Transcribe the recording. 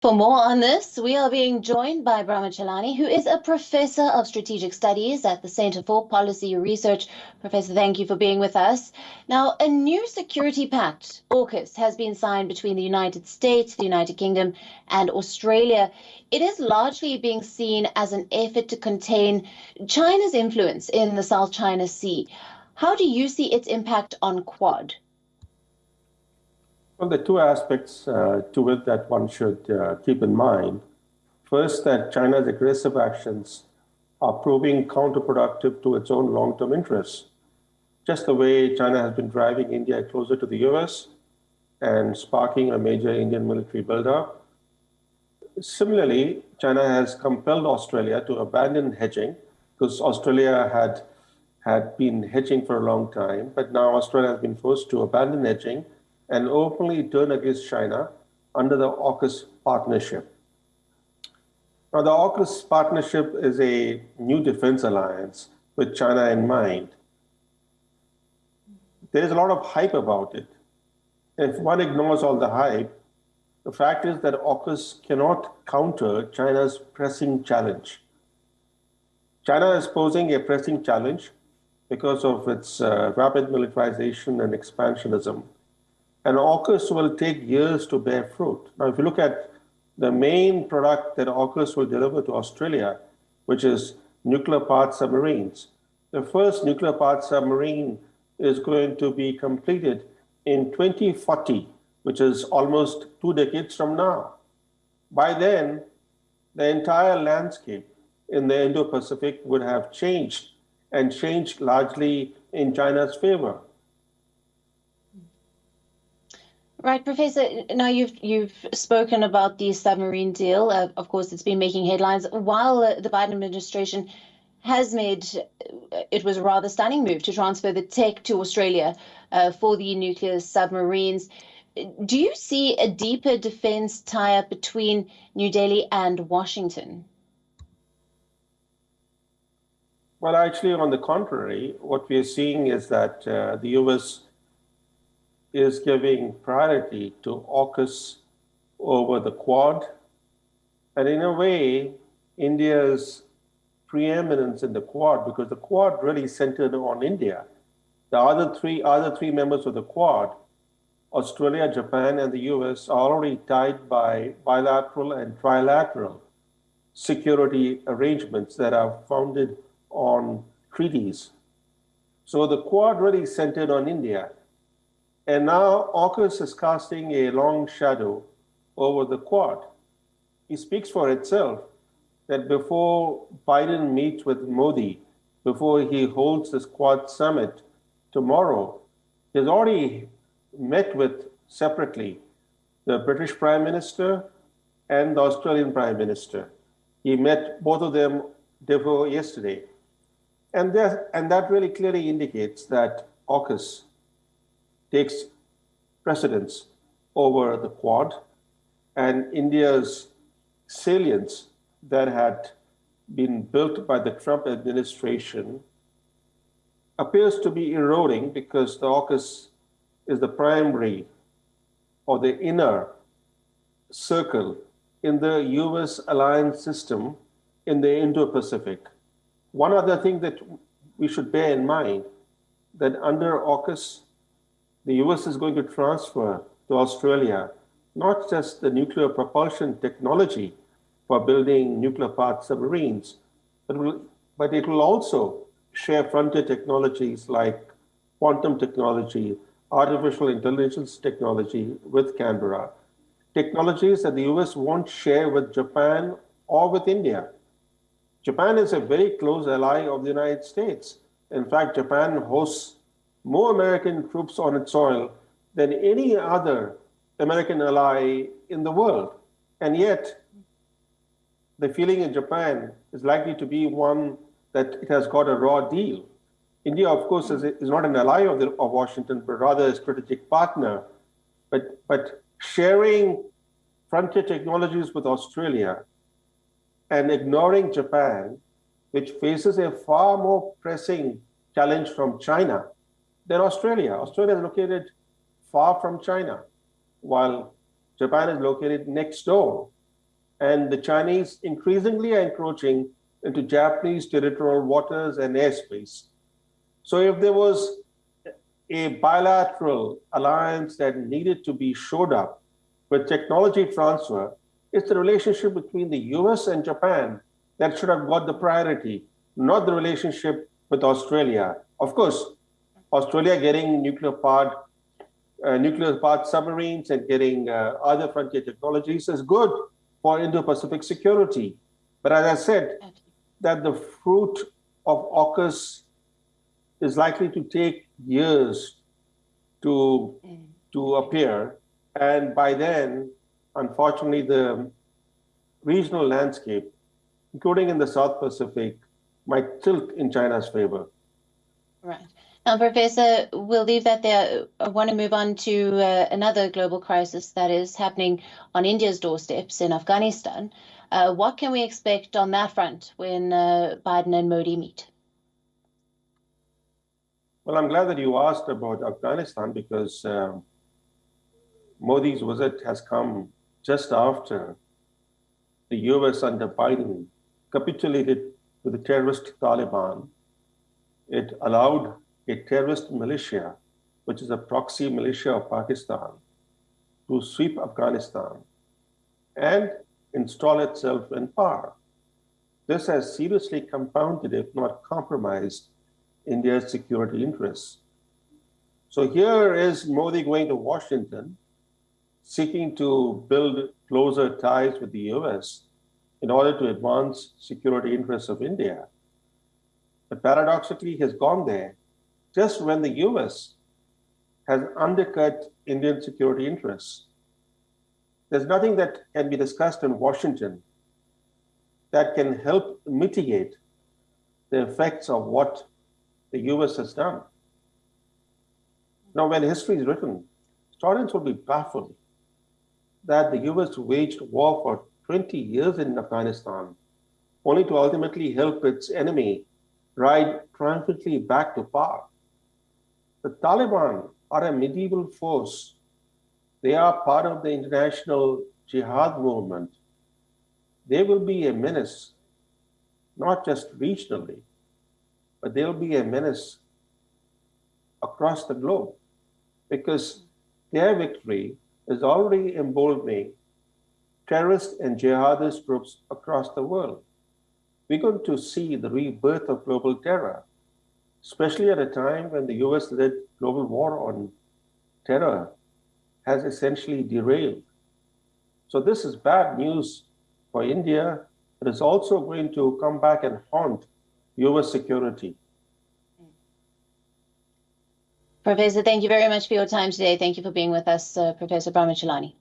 For more on this, we are being joined by Brahmachalani, who is a professor of strategic studies at the Center for Policy Research. Professor, thank you for being with us. Now, a new security pact, AUKUS, has been signed between the United States, the United Kingdom, and Australia. It is largely being seen as an effort to contain China's influence in the South China Sea. How do you see its impact on Quad? Well, there are two aspects to it that one should keep in mind. First, that China's aggressive actions are proving counterproductive to its own long-term interests, just the way China has been driving India closer to the US and sparking a major Indian military buildup. Similarly, China has compelled Australia to abandon hedging because Australia had been hedging for a long time, but now Australia has been forced to abandon hedging and openly turn against China under the AUKUS partnership. Now, the AUKUS partnership is a new defense alliance with China in mind. There is a lot of hype about it. If one ignores all the hype, the fact is that AUKUS cannot counter China's pressing challenge. China is posing a pressing challenge because of its rapid militarization and expansionism. And AUKUS will take years to bear fruit. Now, if you look at the main product that AUKUS will deliver to Australia, which is nuclear-powered submarines, the first nuclear-powered submarine is going to be completed in 2040, which is almost 2 decades from now. By then, the entire landscape in the Indo-Pacific would have changed, and changed largely in China's favor. Right, Professor. Now you've spoken about the submarine deal. Of course, it's been making headlines. While the Biden administration has made, it was a rather stunning move to transfer the tech to Australia for the nuclear submarines. Do you see a deeper defense tie-up between New Delhi and Washington? Well, actually, on the contrary, what we are seeing is that the US is giving priority to AUKUS over the Quad. And in a way, India's preeminence in the Quad, because the Quad really centered on India. The other three members of the Quad, Australia, Japan, and the US, are already tied by bilateral and trilateral security arrangements that are founded on treaties. So the Quad really centered on India. And now AUKUS is casting a long shadow over the Quad. It speaks for itself that before Biden meets with Modi, before he holds this Quad summit tomorrow, he's already met with separately the British Prime Minister and the Australian Prime Minister. He met both of them before yesterday. And that really clearly indicates that AUKUS takes precedence over the Quad, and India's salience that had been built by the Trump administration appears to be eroding because the AUKUS is the primary or the inner circle in the US alliance system in the Indo-Pacific. One other thing that we should bear in mind, that under AUKUS, the US is going to transfer to Australia not just the nuclear propulsion technology for building nuclear-powered submarines, but it will also share frontier technologies like quantum technology, artificial intelligence technology with Canberra, technologies that the US won't share with Japan or with India. Japan is a very close ally of the United States. In fact, Japan hosts more American troops on its soil than any other American ally in the world. And yet, the feeling in Japan is likely to be one that it has got a raw deal. India, of course, is not an ally of Washington, but rather a strategic partner. But sharing frontier technologies with Australia and ignoring Japan, which faces a far more pressing challenge from China than Australia. Australia is located far from China, while Japan is located next door. and the Chinese increasingly are encroaching into Japanese territorial waters and airspace. So if there was a bilateral alliance that needed to be shored up with technology transfer, it's the relationship between the US and Japan that should have got the priority, not the relationship with Australia. Of course, Australia getting nuclear-powered submarines and getting other frontier technologies is good for Indo-Pacific security. But as I said, that the fruit of AUKUS is likely to take years to appear. And by then, unfortunately, the regional landscape, including in the South Pacific, might tilt in China's favor. Right. Now, Professor, we'll leave that there. I want to move on to another global crisis that is happening on India's doorsteps in Afghanistan. What can we expect on that front when Biden and Modi meet? Well, I'm glad that you asked about Afghanistan because Modi's visit has come just after the US under Biden capitulated to the terrorist Taliban. It allowed a terrorist militia, which is a proxy militia of Pakistan, to sweep Afghanistan and install itself in power. This has seriously compounded, if not compromised, India's security interests. So here is Modi going to Washington, seeking to build closer ties with the US in order to advance security interests of India. But paradoxically, he has gone there just when the US has undercut Indian security interests. There's nothing that can be discussed in Washington that can help mitigate the effects of what the US has done. Now, when history is written, historians will be baffled that the US waged war for 20 years in Afghanistan, only to ultimately help its enemy ride triumphantly back to power. The Taliban are a medieval force. They are part of the international jihad movement. They will be a menace, not just regionally, but they'll be a menace across the globe because their victory is already emboldening terrorist and jihadist groups across the world. We're going to see the rebirth of global terror, especially at a time when the US-led global war on terror has essentially derailed. So this is bad news for India, but it's also going to come back and haunt US security. Professor, thank you very much for your time today. Thank you for being with us, Professor Brahmachalani.